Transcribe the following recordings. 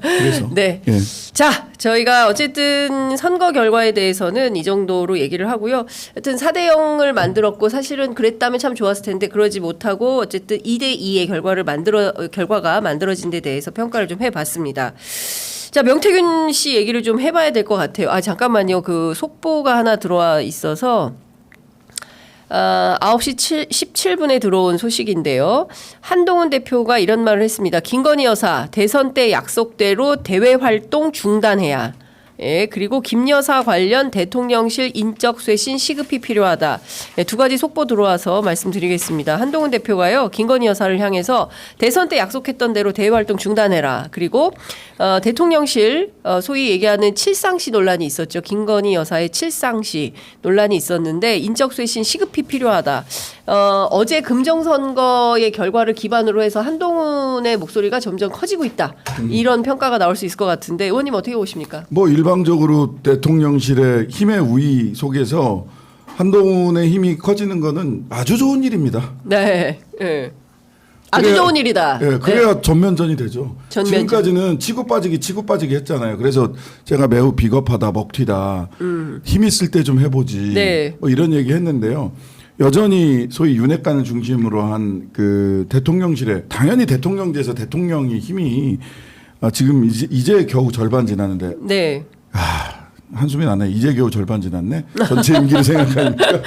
그래서 네. 예. 자, 저희가 어쨌든 선거 결과에 대해서는 이 정도로 얘기를 하고요. 하여튼 4대 0을 만들었고 사실은 그랬다면 참 좋았을 텐데 그러지 못하고 어쨌든 2대 2의 결과가 만들어진 데 대해서 평가를 좀 해봤습니다. 자, 명태균 씨 얘기를 좀 해봐야 될 것 같아요. 아, 잠깐만요. 그 속보가 하나 들어와 있어서 9시 17분에 들어온 소식인데요. 한동훈 대표가 이런 말을 했습니다. 김건희 여사 대선 때 약속대로 대외 활동 중단해야. 예, 그리고 김 여사 관련 대통령실 인적 쇄신 시급히 필요하다. 예, 두 가지 속보 들어와서 말씀드리겠습니다. 한동훈 대표가요, 김건희 여사를 향해서 대선 때 약속했던 대로 대외 활동 중단해라. 그리고 대통령실 소위 얘기하는 칠상시 논란이 있었죠. 김건희 여사의 칠상시 논란이 있었는데 인적 쇄신 시급히 필요하다. 어제 금정선거의 결과를 기반으로 해서 한동훈의 목소리가 점점 커지고 있다. 이런 평가가 나올 수 있을 것 같은데 의원님 어떻게 보십니까? 뭐 일방적으로 대통령실의 힘의 우위 속에서 한동훈의 힘이 커지는 거는 아주 좋은 일입니다. 네. 네. 아주 좋은 일이다. 예, 그래야 전면전이 되죠. 전면전. 지금까지는 치고 빠지기 했잖아요. 그래서 제가 매우 비겁하다, 먹튀다, 힘 있을 때 좀 해보지. 네. 뭐 이런 얘기 했는데요. 여전히 소위 윤핵관을 중심으로 한 그 대통령실에 당연히 대통령제에서 대통령이 힘이 지금 이제 겨우 절반 지났는데 네. 한숨이 나네. 이제 겨우 절반 지났네. 전체 임기를 생각하니까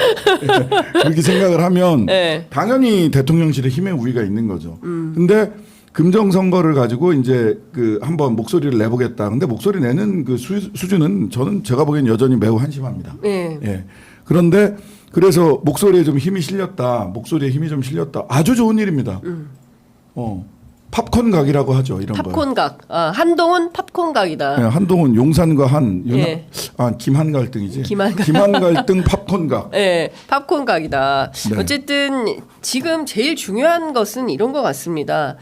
그렇게 생각을 하면 네. 당연히 대통령실에 힘의 우위가 있는 거죠. 근데 금정 선거를 가지고 이제 그 한번 목소리를 내보겠다. 근데 목소리 내는 그 수준은 제가 보기엔 여전히 매우 한심합니다. 네. 예. 그런데 그래서 목소리에 좀 힘이 실렸다. 목소리에 힘이 좀 실렸다. 아주 좋은 일입니다. 팝콘 각이라고 하죠. 이런 거. 팝콘 각. 한동훈 팝콘 각이다. 네, 한동훈 용산과 예. 김한 갈등이지. 김한 갈등 팝콘 각. 네, 팝콘 각이다. 네. 어쨌든 지금 제일 중요한 것은 이런 것 같습니다.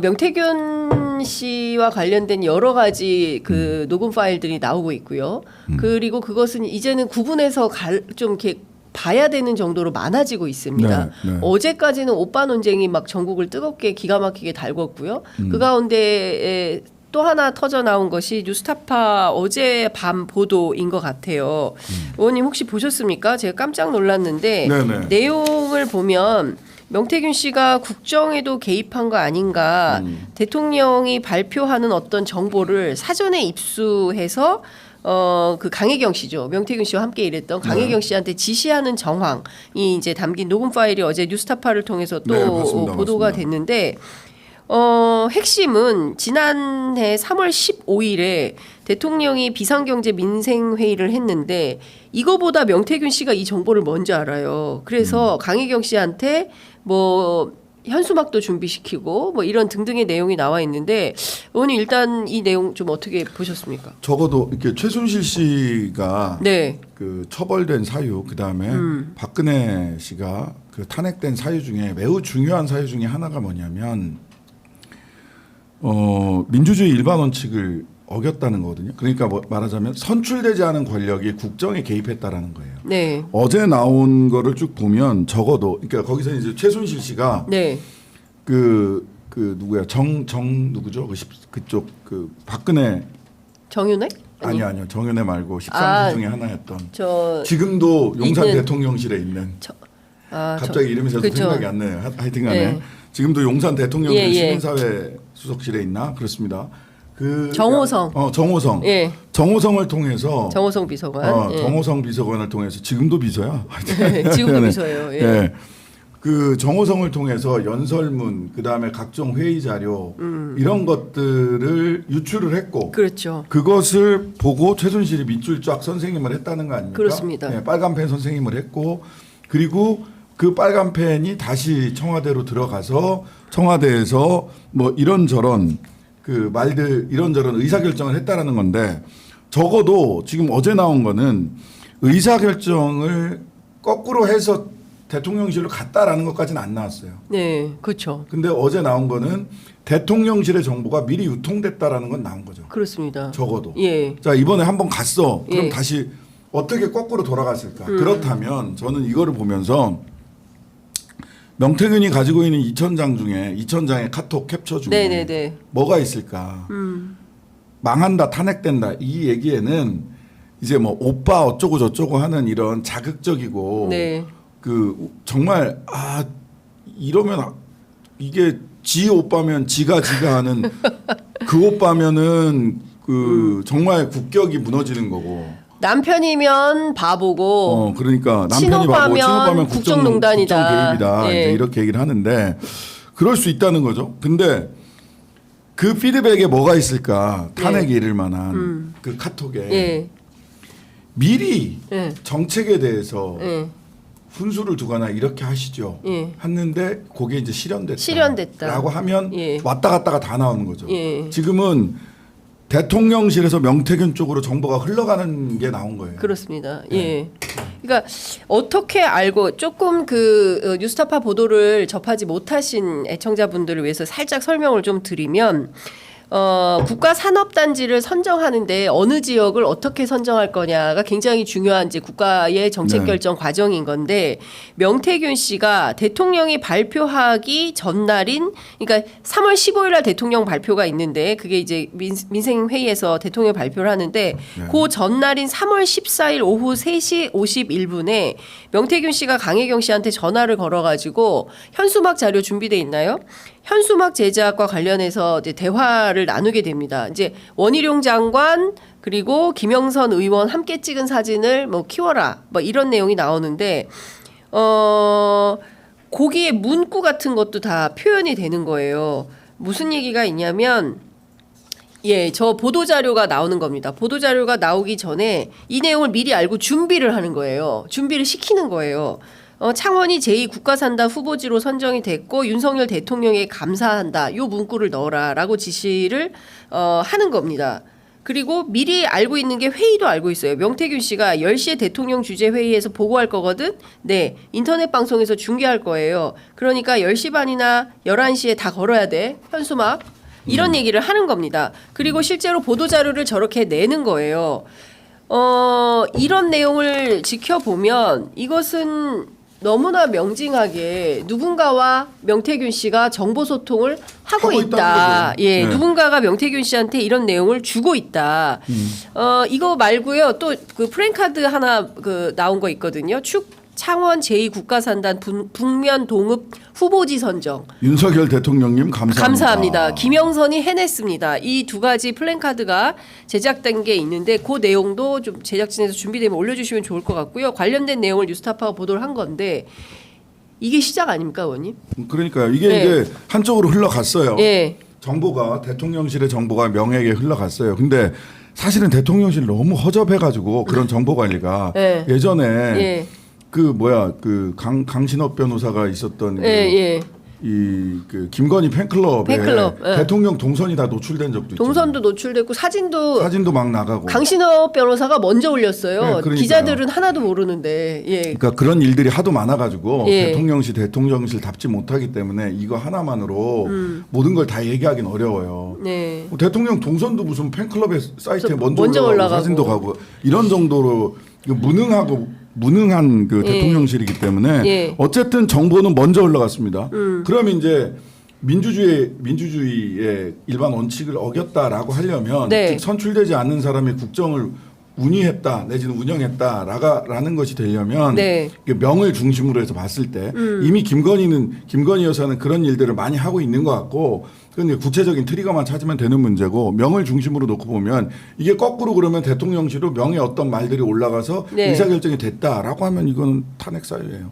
명태균 씨와 관련된 여러 가지 그 녹음 파일들이 나오고 있고요. 그리고 그것은 이제는 구분해서 좀 이렇게 봐야 되는 정도로 많아지고 있습니다. 네, 네. 어제까지는 오빠 논쟁이 막 전국을 뜨겁게 기가 막히게 달궜고요. 그 가운데 또 하나 터져 나온 것이 뉴스타파 어제 밤 보도인 것 같아요. 의원님 혹시 보셨습니까? 제가 깜짝 놀랐는데 네네. 내용을 보면 명태균 씨가 국정에도 개입한 거 아닌가, 대통령이 발표하는 어떤 정보를 사전에 입수해서 그 강혜경 씨죠. 명태균 씨와 함께 일했던 강혜경 씨한테 지시하는 정황이 이제 담긴 녹음 파일이 어제 뉴스타파를 통해서 또 네, 맞습니다. 보도가 맞습니다. 됐는데 핵심은 지난해 3월 15일에 대통령이 비상경제 민생회의를 했는데 이거보다 명태균 씨가 이 정보를 먼저 알아요. 그래서 강혜경 씨한테 뭐 현수막도 준비시키고 뭐 이런 등등의 내용이 나와 있는데 의원님 일단 이 내용 좀 어떻게 보셨습니까? 적어도 이렇게 최순실 씨가 네. 그 처벌된 사유, 그 다음에 박근혜 씨가 그 탄핵된 사유 중에 매우 중요한 사유 중에 하나가 뭐냐면 민주주의 일반 원칙을 어겼다는 거거든요. 그러니까 뭐 말하자면 선출되지 않은 권력이 국정에 개입했다라는 거예요. 네. 어제 나온 거를 쭉 보면 적어도 그러니까 거기서 이제 최순실 씨가 네. 그 누구야 누구죠? 그쪽 그 박근혜 정윤회? 아니요 정윤회 말고 13기 아, 중에 하나였던 저 지금도 용산 있는- 대통령실에 있는 갑자기 이름이 저도 그렇죠. 생각이 안 나요. 하여튼간에 네. 지금도 용산 대통령실 예, 예. 시민사회 수석실에 있나 그렇습니다. 그 정호성. 정호성. 예. 정호성을 통해서 정호성 비서관. 예. 정호성 비서관을 통해서 지금도 비서야. 지금도 네. 비서예요. 예. 예. 그 정호성을 통해서 연설문 그다음에 각종 회의 자료 이런 것들을 유출을 했고 그렇죠. 그것을 보고 최순실이 밑줄 쫙 선생님을 했다는 거 아닙니까? 그렇습니다. 예, 빨간펜 선생님을 했고 그리고 그 빨간 펜이 다시 청와대로 들어가서 청와대에서 뭐 이런저런 그 말들 이런저런 의사결정을 했다라는 건데 적어도 지금 어제 나온 거는 의사결정을 거꾸로 해서 대통령실로 갔다라는 것까지는 안 나왔어요. 네, 그렇죠. 근데 어제 나온 거는 대통령실의 정보가 미리 유통됐다라는 건 나온 거죠. 그렇습니다. 적어도. 예. 자 이번에 한번 갔어. 그럼 예. 다시 어떻게 거꾸로 돌아갔을까? 그렇다면 저는 이거를 보면서 명태균이 가지고 있는 2,000장 중에 2,000장의 카톡 캡처 중에 네네네. 뭐가 있을까? 망한다, 탄핵된다 이 얘기에는 이제 뭐 오빠 어쩌고 저쩌고 하는 이런 자극적이고 네. 그 정말 이러면 이게 지 오빠면 지가 하는 그 오빠면은 그 정말 국격이 무너지는 거고. 남편이면 바보고 그러니까 남편이 친오빠면 바보, 친오빠면 국정농단이다. 국정 개입이다. 예. 이제 이렇게 얘기를 하는데 그럴 수 있다는 거죠. 근데 그 피드백에 뭐가 있을까? 탄핵이 이를 만한 그 카톡에 예. 미리 예. 정책에 대해서 예. 훈수를 두거나 이렇게 하시죠. 예. 했는데 그게 이제 실현됐다. 실현됐다. 라고 하면 예. 왔다 갔다가 다 나오는 거죠. 예. 지금은 대통령실에서 명태균 쪽으로 정보가 흘러가는 게 나온 거예요. 그렇습니다. 네. 예. 그러니까 어떻게 알고 조금 그 뉴스타파 보도를 접하지 못하신 애청자분들을 위해서 살짝 설명을 좀 드리면 국가 산업단지를 선정하는데 어느 지역을 어떻게 선정할 거냐가 굉장히 중요한 이제 국가의 정책 네. 결정 결정 과정인 건데 명태균 씨가 대통령이 발표하기 전날인 그러니까 3월 15일 날 대통령 발표가 있는데 그게 이제 민생회의에서 대통령 발표를 하는데 그 전날인 3월 14일 오후 3시 51분에 명태균 씨가 강혜경 씨한테 전화를 걸어가지고 현수막 자료 준비돼 있나요? 현수막 제작과 관련해서 이제 대화를 나누게 됩니다. 이제 원희룡 장관 그리고 김영선 의원 함께 찍은 사진을 뭐 키워라 뭐 이런 내용이 나오는데 거기에 문구 같은 것도 다 표현이 되는 거예요. 무슨 얘기가 있냐면 예, 저 보도 자료가 나오는 겁니다. 보도 자료가 나오기 전에 이 내용을 미리 알고 준비를 하는 거예요. 준비를 시키는 거예요. 창원이 제2국가산단 후보지로 선정이 됐고 윤석열 대통령에 감사한다. 요 문구를 넣어라라고 지시를 하는 겁니다. 그리고 미리 알고 있는 게 회의도 알고 있어요. 명태균 씨가 10시에 대통령 주재 회의에서 보고할 거거든. 네. 인터넷 방송에서 중계할 거예요. 그러니까 10시 반이나 11시에 다 걸어야 돼. 현수막. 이런 얘기를 하는 겁니다. 그리고 실제로 보도 자료를 저렇게 내는 거예요. 이런 내용을 지켜보면 이것은 너무나 명징하게 누군가와 명태균 씨가 정보 소통을 하고 있다. 있다는 거죠. 예, 네. 누군가가 명태균 씨한테 이런 내용을 주고 있다. 이거 말고요. 또 그 프랭카드 하나 그 나온 거 있거든요. 창원 제2국가산단 북면 동읍 후보지 선정. 윤석열 대통령님 감사합니다. 김영선이 해냈습니다. 이 두 가지 플랜카드가 제작된 게 있는데 그 내용도 좀 제작진에서 준비되면 올려주시면 좋을 것 같고요. 관련된 내용을 뉴스타파가 보도를 한 건데 이게 시작 아닙니까, 의원님? 그러니까요. 이게 네. 이제 한쪽으로 흘러갔어요. 예. 정보가 대통령실의 정보가 명예에게 흘러갔어요. 근데 사실은 대통령실 너무 허접해가지고 그런 정보 관리가 네. 예전에 예. 그 강신업 변호사가 있었던 예. 그 김건희 팬클럽에 예. 대통령 동선이 다 노출된 적도 있죠. 동선도 노출됐고 사진도 막 나가고. 강신업 변호사가 먼저 올렸어요. 네, 그러니까요. 기자들은 하나도 모르는데. 예. 그러니까 그런 일들이 하도 많아가지고 예. 대통령실 답지 못하기 때문에 이거 하나만으로 모든 걸 다 얘기하기는 어려워요. 네. 뭐 대통령 동선도 무슨 팬클럽의 사이트에 먼저 올라가고 올라가고. 사진도 가고 이런 정도로 무능한 그 예. 대통령실이기 때문에 예. 어쨌든 정보는 먼저 올라갔습니다. 그러면 이제 민주주의의 일반 원칙을 어겼다라고 하려면 네. 즉 선출되지 않는 사람이 국정을 운의했다 내지는 운영했다라는 것이 되려면 네. 명을 중심으로 해서 봤을 때 이미 김건희 여사는 그런 일들을 많이 하고 있는 것 같고 그건 구체적인 트리거만 찾으면 되는 문제고 명을 중심으로 놓고 보면 이게 거꾸로 그러면 대통령실로 명의 어떤 말들이 올라가서 네. 의사결정이 됐다라고 하면 이거는 탄핵 사유예요.